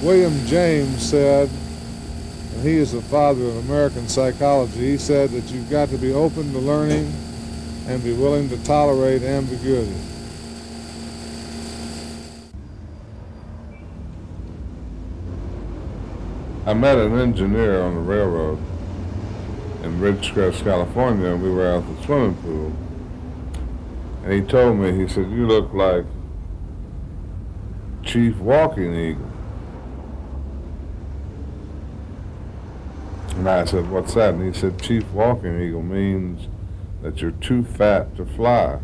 William James said, and he is the father of American psychology, he said that you've got to be open to learning and be willing to tolerate ambiguity. I met an engineer on the railroad in Ridgecrest, California, and we were out at the swimming pool. And he told me, he said, "You look like Chief Walking Eagle." And I said, "What's that?" And he said, "Chief Walking Eagle means that you're too fat to fly."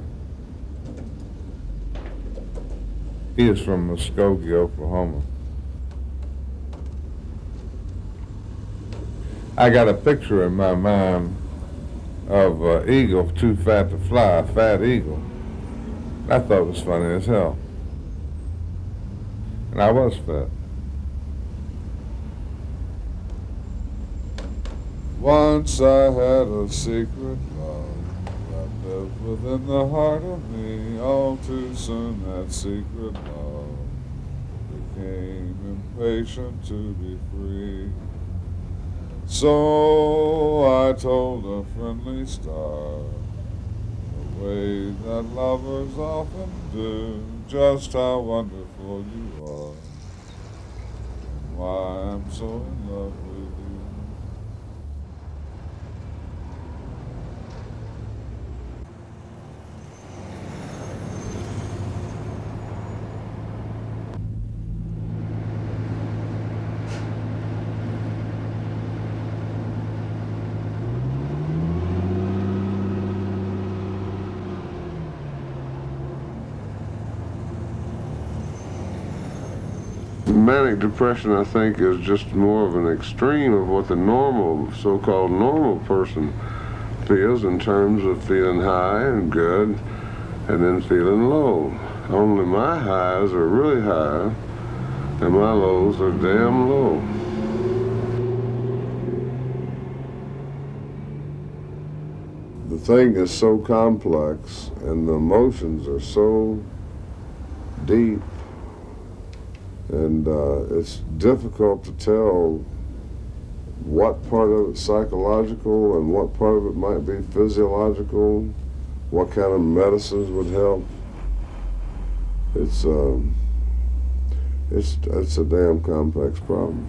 He is from Muskogee, Oklahoma. I got a picture in my mind of an eagle too fat to fly, a fat eagle. I thought it was funny as hell. And I was fat. Once I had a secret love that lived within the heart of me. All too soon that secret love became impatient to be free. So I told a friendly star, the way that lovers often do, just how wonderful you are, and why I'm so in love with you. Manic depression, I think, is just more of an extreme of what the normal, so-called normal person feels in terms of feeling high and good and then feeling low. Only my highs are really high and my lows are damn low. The thing is so complex and the emotions are so deep, and it's difficult to tell what part of it's psychological and what part of it might be physiological, what kind of medicines would help. It's a damn complex problem.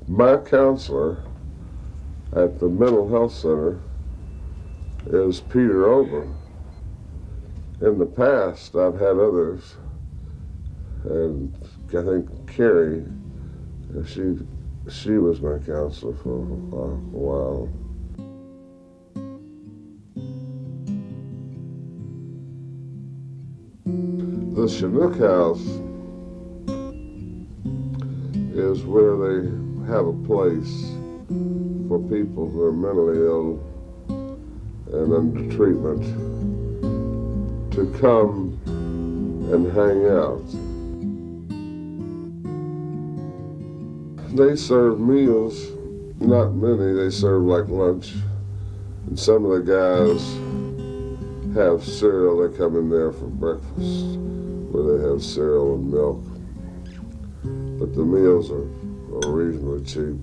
My counselor at the mental health center is Peter Ober. In the past, I've had others, and I think Carrie, she was my counselor for a while. The Chinook House is where they have a place for people who are mentally ill and under treatment to come and hang out. They serve meals, not many, they serve like lunch. And some of the guys have cereal, they come in there for breakfast, where they have cereal and milk. But the meals are reasonably cheap.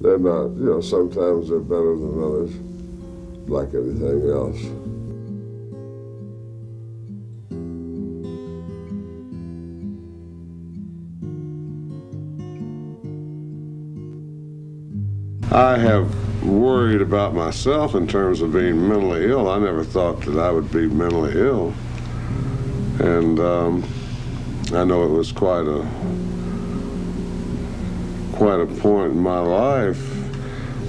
They're not, sometimes they're better than others, like anything else. I have worried about myself in terms of being mentally ill. I never thought that I would be mentally ill. And I know it was quite a point in my life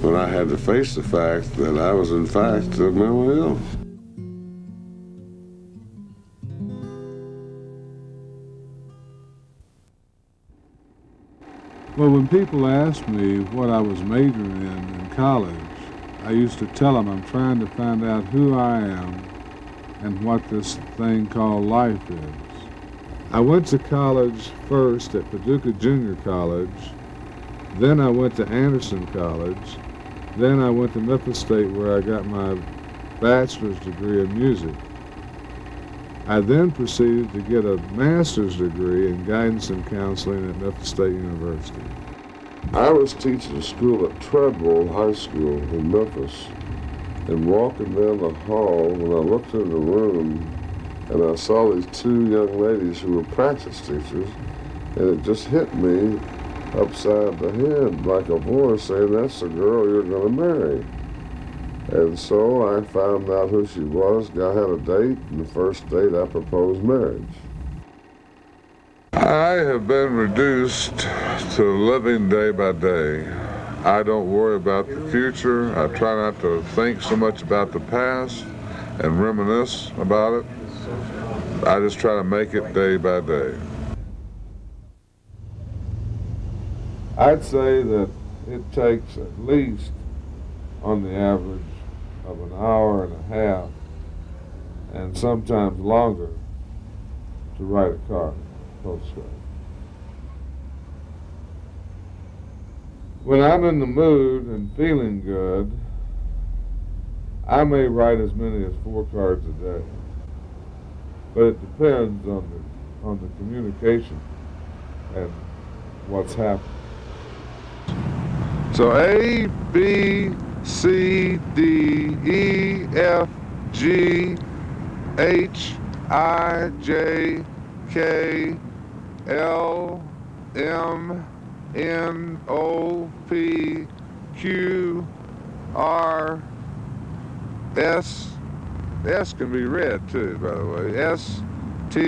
when I had to face the fact that I was in fact mentally ill. Well, when people ask me what I was majoring in college, I used to tell them I'm trying to find out who I am and what this thing called life is. I went to college first at Paducah Junior College, Then I went to Anderson College. Then I went to Memphis State, where I got my bachelor's degree in music. I then proceeded to get a master's degree in guidance and counseling at Memphis State University. I was teaching school at Treadwell High School in Memphis, and walking down the hall, when I looked in the room, and I saw these two young ladies who were practice teachers, and it just hit me upside the head like a voice saying, "That's the girl you're going to marry." And so I found out who she was, had a date, and the first date I proposed marriage. I have been reduced to living day by day. I don't worry about the future. I try not to think so much about the past and reminisce about it. I just try to make it day by day. I'd say that it takes at least, on the average, of an hour and a half, and sometimes longer, to write a card, postcard. When I'm in the mood and feeling good, I may write as many as 4 cards a day. But it depends on the communication and what's happening. So A, B, C, D, E, F, G, H, I, J, K, L, M, N, O, P, Q, R, S. S can be read too, by the way. S, T,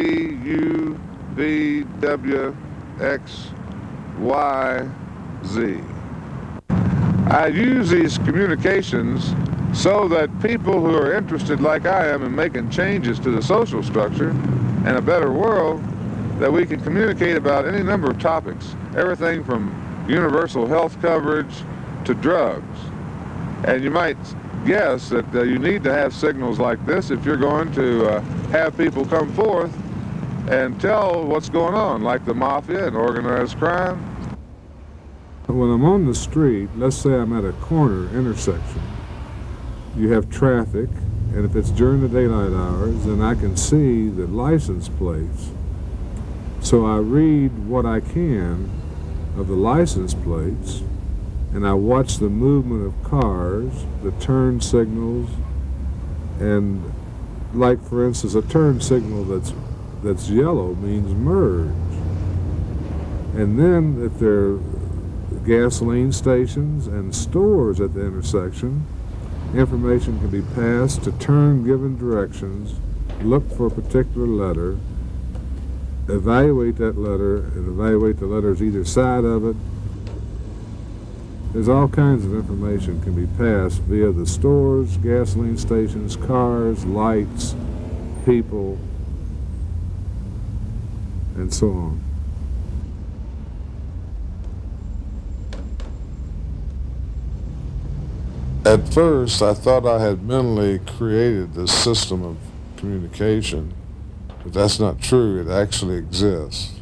U, V, W, X, Y, Z. I use these communications so that people who are interested, like I am, in making changes to the social structure and a better world, that we can communicate about any number of topics, everything from universal health coverage to drugs. And you might guess that you need to have signals like this if you're going to have people come forth and tell what's going on, like the mafia and organized crime. When I'm on the street, let's say I'm at a corner intersection, you have traffic, and if it's during the daylight hours, then I can see the license plates. So I read what I can of the license plates, and I watch the movement of cars, the turn signals, and like, for instance, a turn signal that's yellow means merge. And then if there are gasoline stations and stores at the intersection, information can be passed to turn given directions, look for a particular letter, evaluate that letter, and evaluate the letters either side of it. There's all kinds of information can be passed via the stores, gasoline stations, cars, lights, people, and so on. At first, I thought I had mentally created this system of communication, but that's not true. It actually exists.